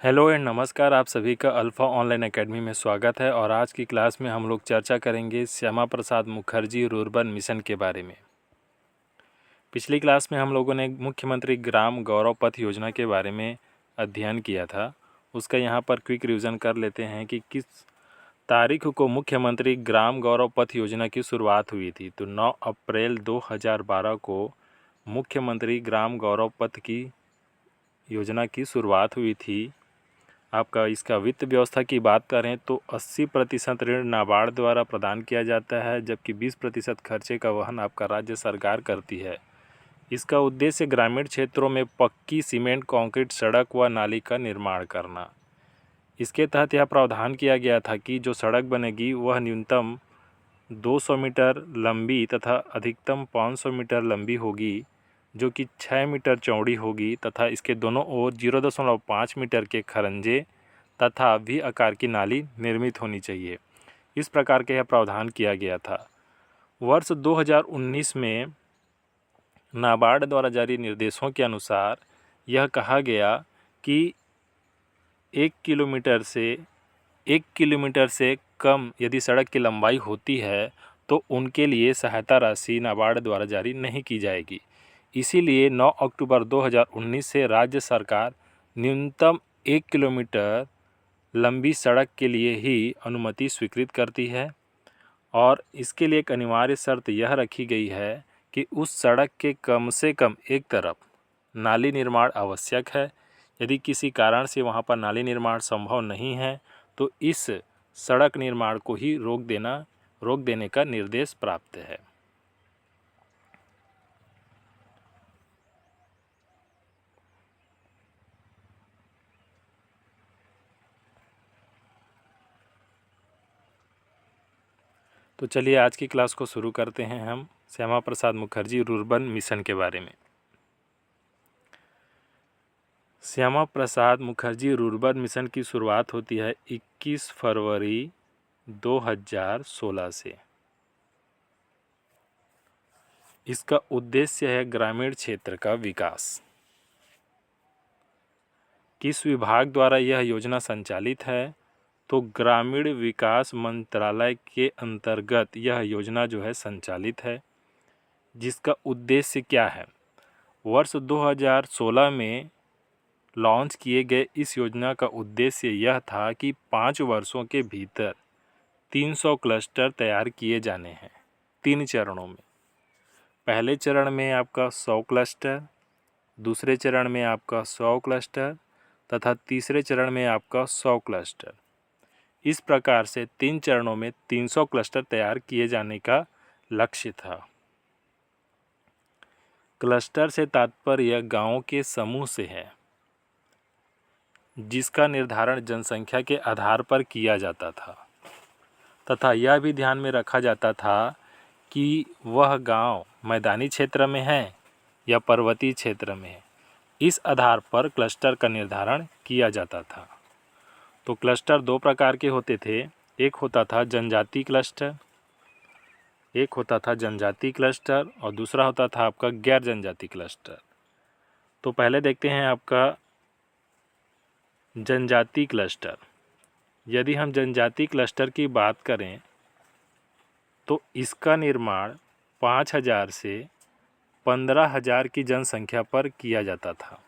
Hello and नमस्कार। आप सभी का अल्फ़ा ऑनलाइन एकेडमी में स्वागत है। और आज की क्लास में हम लोग चर्चा करेंगे श्यामा प्रसाद मुखर्जी रूर्बन मिशन के बारे में। पिछली क्लास में हम लोगों ने मुख्यमंत्री ग्राम गौरव पथ योजना के बारे में अध्ययन किया था। उसका यहाँ पर क्विक रिवीजन कर लेते हैं कि किस तारीख को मुख्यमंत्री ग्राम गौरव पथ योजना की शुरुआत हुई थी। तो 9 अप्रैल 2012 को मुख्यमंत्री ग्राम गौरव पथ की योजना की शुरुआत हुई थी। आपका इसका वित्त व्यवस्था की बात करें तो 80% ऋण नाबार्ड द्वारा प्रदान किया जाता है, जबकि 20% खर्चे का वहन आपका राज्य सरकार करती है। इसका उद्देश्य ग्रामीण क्षेत्रों में पक्की सीमेंट कंक्रीट सड़क व नाली का निर्माण करना। इसके तहत यह प्रावधान किया गया था कि जो सड़क बनेगी वह न्यूनतम 200 मीटर लंबी तथा अधिकतम 500 मीटर लंबी होगी, जो कि 6 मीटर चौड़ी होगी तथा इसके दोनों ओर 0.5 मीटर के खरंजे तथा वी आकार की नाली निर्मित होनी चाहिए। इस प्रकार के यह प्रावधान किया गया था। वर्ष 2019 में नाबार्ड द्वारा जारी निर्देशों के अनुसार यह कहा गया कि 1 किलोमीटर से कम यदि सड़क की लंबाई होती है तो उनके लिए सहायता राशि नाबार्ड द्वारा जारी नहीं की जाएगी। इसीलिए 9 अक्टूबर 2019 से राज्य सरकार न्यूनतम 1 किलोमीटर लंबी सड़क के लिए ही अनुमति स्वीकृत करती है। और इसके लिए एक अनिवार्य शर्त यह रखी गई है कि उस सड़क के कम से कम एक तरफ नाली निर्माण आवश्यक है। यदि किसी कारण से वहाँ पर नाली निर्माण संभव नहीं है तो इस सड़क निर्माण को ही रोक देने का निर्देश प्राप्त है। तो चलिए आज की क्लास को शुरू करते हैं हम श्यामा प्रसाद मुखर्जी रूर्बन मिशन के बारे में। श्यामा प्रसाद मुखर्जी रूर्बन मिशन की शुरुआत होती है 21 फरवरी 2016 से। इसका उद्देश्य है ग्रामीण क्षेत्र का विकास। किस विभाग द्वारा यह योजना संचालित है? तो ग्रामीण विकास मंत्रालय के अंतर्गत यह योजना जो है संचालित है। जिसका उद्देश्य क्या है? वर्ष 2016 में लॉन्च किए गए इस योजना का उद्देश्य यह था कि 5 वर्षों के भीतर 300 क्लस्टर तैयार किए जाने हैं 3 चरणों में। पहले चरण में आपका 100 क्लस्टर, दूसरे चरण में आपका 100 क्लस्टर तथा तीसरे चरण में आपका 100 क्लस्टर। इस प्रकार से 3 चरणों में 300 क्लस्टर तैयार किए जाने का लक्ष्य था। क्लस्टर से तात्पर्य गांवों के समूह से है, जिसका निर्धारण जनसंख्या के आधार पर किया जाता था तथा यह भी ध्यान में रखा जाता था कि वह गांव मैदानी क्षेत्र में है या पर्वतीय क्षेत्र में है। इस आधार पर क्लस्टर का निर्धारण किया जाता था। तो क्लस्टर 2 प्रकार के होते थे। एक होता था जनजाति क्लस्टर और दूसरा होता था आपका गैर जनजाति क्लस्टर। तो पहले देखते हैं आपका जनजाति क्लस्टर। यदि हम जनजाति क्लस्टर की बात करें तो इसका निर्माण 5000 से 15000 की जनसंख्या पर किया जाता था।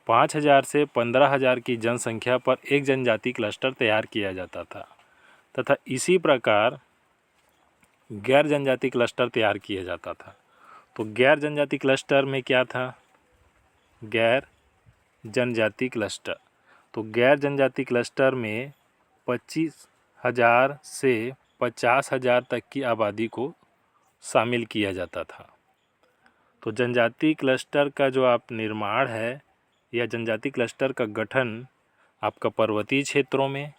5000 से 15000 की जनसंख्या पर एक जनजाति क्लस्टर तैयार किया जाता था तथा इसी प्रकार गैर जनजाति क्लस्टर तैयार किया जाता था। तो गैर जनजाति क्लस्टर में क्या था? गैर जनजाति क्लस्टर। तो गैर जनजाति क्लस्टर में 25,000 से 50,000 तक की आबादी को शामिल किया जाता था। तो जनजाति क्लस्टर का जो आप निर्माण है या जनजाति क्लस्टर का गठन आपका पर्वतीय क्षेत्रों में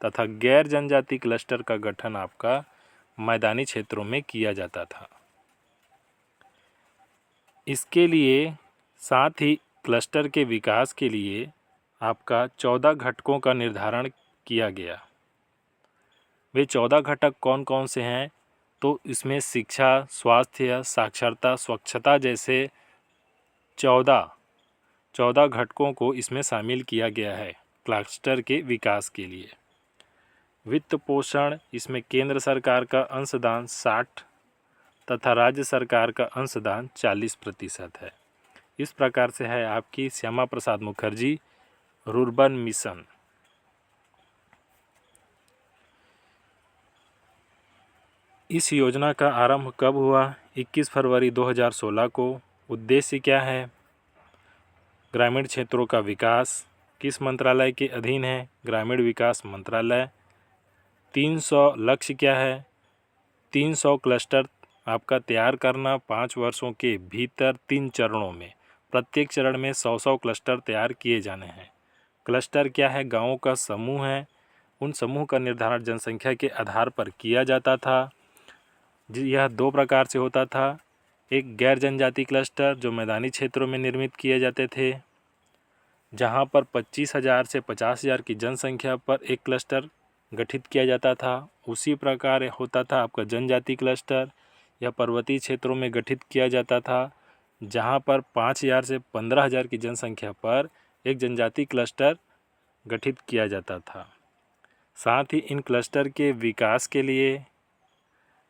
तथा गैर जनजाति क्लस्टर का गठन आपका मैदानी क्षेत्रों में किया जाता था। इसके लिए साथ ही क्लस्टर के विकास के लिए आपका 14 घटकों का निर्धारण किया गया। वे 14 घटक कौन कौन से हैं? तो इसमें शिक्षा, स्वास्थ्य, साक्षरता, स्वच्छता जैसे 14 14 घटकों को इसमें शामिल किया गया है क्लस्टर के विकास के लिए। वित्त पोषण, इसमें केंद्र सरकार का अंशदान 60 तथा राज्य सरकार का अंशदान 40% है। इस प्रकार से है आपकी श्यामा प्रसाद मुखर्जी रुर्बन मिशन। इस योजना का आरंभ कब हुआ? 21 फरवरी 2016 को। उद्देश्य क्या है? ग्रामीण क्षेत्रों का विकास। किस मंत्रालय के अधीन है? ग्रामीण विकास मंत्रालय। 300 लक्ष्य क्या है? 300 क्लस्टर आपका तैयार करना 5 वर्षों के भीतर 3 चरणों में। प्रत्येक चरण में 100 क्लस्टर तैयार किए जाने हैं। क्लस्टर क्या है? गाँवों का समूह है। उन समूह का निर्धारण जनसंख्या के आधार पर किया जाता था। यह 2 प्रकार से होता था। एक गैर जनजाति क्लस्टर जो मैदानी क्षेत्रों में निर्मित किए जाते थे, जहां पर 25,000 से 50,000 की जनसंख्या पर एक क्लस्टर गठित किया जाता था। उसी प्रकार होता था आपका जनजाति क्लस्टर। यह पर्वतीय क्षेत्रों में गठित किया जाता था, जहां पर 5,000 से 15,000 की जनसंख्या पर एक जनजाति क्लस्टर गठित किया जाता था। साथ ही इन क्लस्टर के विकास के लिए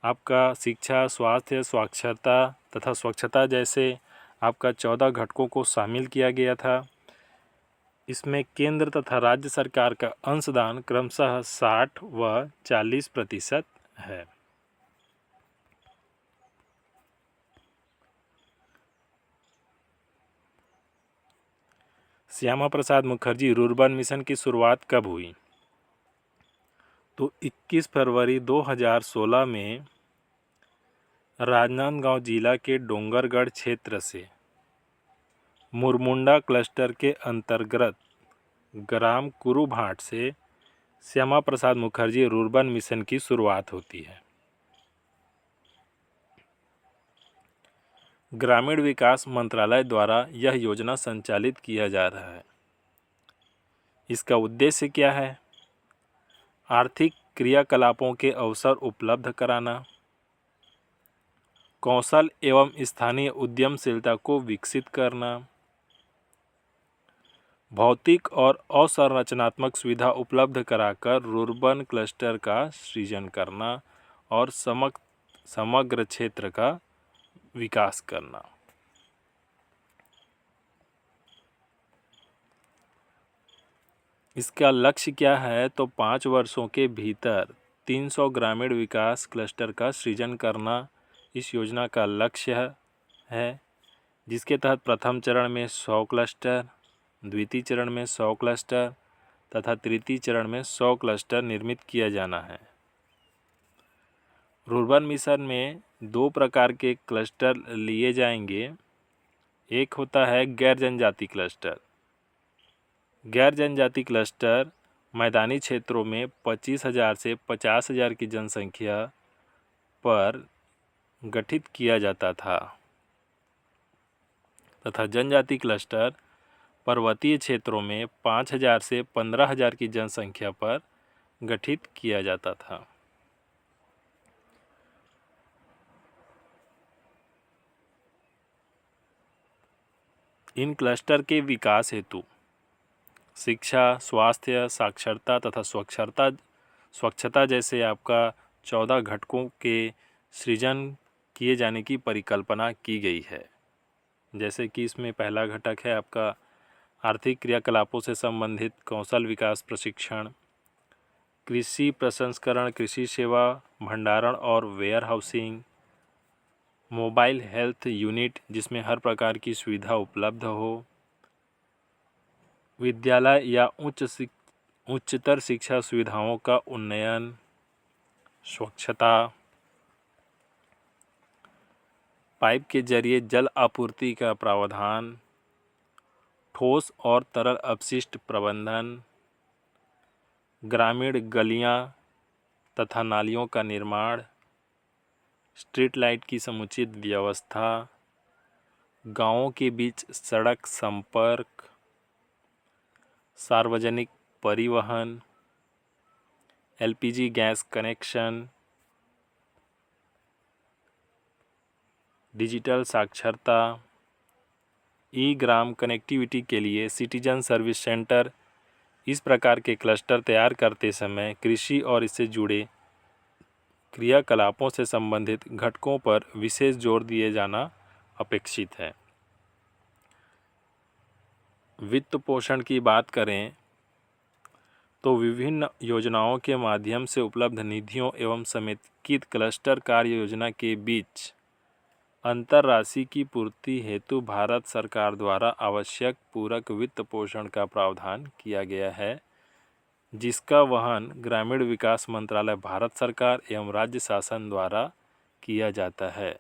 आपका शिक्षा, स्वास्थ्य, साक्षरता तथा स्वच्छता जैसे आपका 14 घटकों को शामिल किया गया था। इसमें केंद्र तथा राज्य सरकार का अंशदान क्रमशः 60 व 40% है। श्यामा प्रसाद मुखर्जी रुर्बन मिशन की शुरुआत कब हुई? तो 21 फरवरी 2016 में राजनांदगांव जिला के डोंगरगढ़ क्षेत्र से मुरमुंडा क्लस्टर के अंतर्गत ग्राम कुरुभाट से श्यामा प्रसाद मुखर्जी रुर्बन मिशन की शुरुआत होती है। ग्रामीण विकास मंत्रालय द्वारा यह योजना संचालित किया जा रहा है। इसका उद्देश्य क्या है? आर्थिक क्रियाकलापों के अवसर उपलब्ध कराना, कौशल एवं स्थानीय उद्यमशीलता को विकसित करना, भौतिक और अवसंरचनात्मक सुविधा उपलब्ध कराकर रुर्बन क्लस्टर का सृजन करना और समग्र क्षेत्र का विकास करना। इसका लक्ष्य क्या है? तो 5 वर्षों के भीतर 300 ग्रामीण विकास क्लस्टर का सृजन करना इस योजना का लक्ष्य है, जिसके तहत प्रथम चरण में 100 क्लस्टर, द्वितीय चरण में 100 क्लस्टर तथा तृतीय चरण में 100 क्लस्टर निर्मित किया जाना है। रुर्बन मिशन में 2 प्रकार के क्लस्टर लिए जाएंगे। एक होता है गैर जनजाति क्लस्टर। गैर जनजाति क्लस्टर मैदानी क्षेत्रों में 25,000 से 50,000 की जनसंख्या पर गठित किया जाता था तथा जनजाति क्लस्टर पर्वतीय क्षेत्रों में 5,000 से 15,000 की जनसंख्या पर गठित किया जाता था। इन क्लस्टर के विकास हेतु शिक्षा, स्वास्थ्य, साक्षरता तथा स्वच्छता जैसे आपका 14 घटकों के सृजन किए जाने की परिकल्पना की गई है। जैसे कि इसमें पहला घटक है आपका आर्थिक क्रियाकलापों से संबंधित कौशल विकास प्रशिक्षण, कृषि प्रसंस्करण, कृषि सेवा, भंडारण और warehousing, mobile health unit जिसमें हर प्रकार की सुविधा उपलब्ध हो, विद्यालय या उच्चतर शिक्षा सुविधाओं का उन्नयन, स्वच्छता, पाइप के जरिए जल आपूर्ति का प्रावधान, ठोस और तरल अपशिष्ट प्रबंधन, ग्रामीण गलियां तथा नालियों का निर्माण, स्ट्रीट लाइट की समुचित व्यवस्था, गांवों के बीच सड़क संपर्क, सार्वजनिक परिवहन, एलपीजी गैस कनेक्शन, डिजिटल साक्षरता, ई ग्राम कनेक्टिविटी के लिए सिटीजन सर्विस सेंटर। इस प्रकार के क्लस्टर तैयार करते समय कृषि और इससे जुड़े क्रियाकलापों से संबंधित घटकों पर विशेष जोर दिए जाना अपेक्षित है। वित्त पोषण की बात करें तो विभिन्न योजनाओं के माध्यम से उपलब्ध निधियों एवं समेकित क्लस्टर कार्य योजना के बीच अंतर राशि की पूर्ति हेतु भारत सरकार द्वारा आवश्यक पूरक वित्त पोषण का प्रावधान किया गया है, जिसका वहन ग्रामीण विकास मंत्रालय भारत सरकार एवं राज्य शासन द्वारा किया जाता है,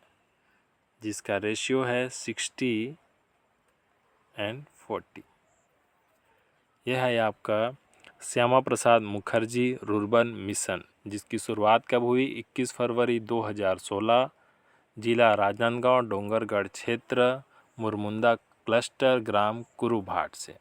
जिसका रेशियो है 60:40। यह है आपका श्यामा प्रसाद मुखर्जी रुर्बन मिशन, जिसकी शुरुआत कब हुई? 21 फरवरी 2016, जिला राजनांदगांव, डोंगरगढ़ क्षेत्र, मुरमुंदा क्लस्टर, ग्राम कुरुभाट से।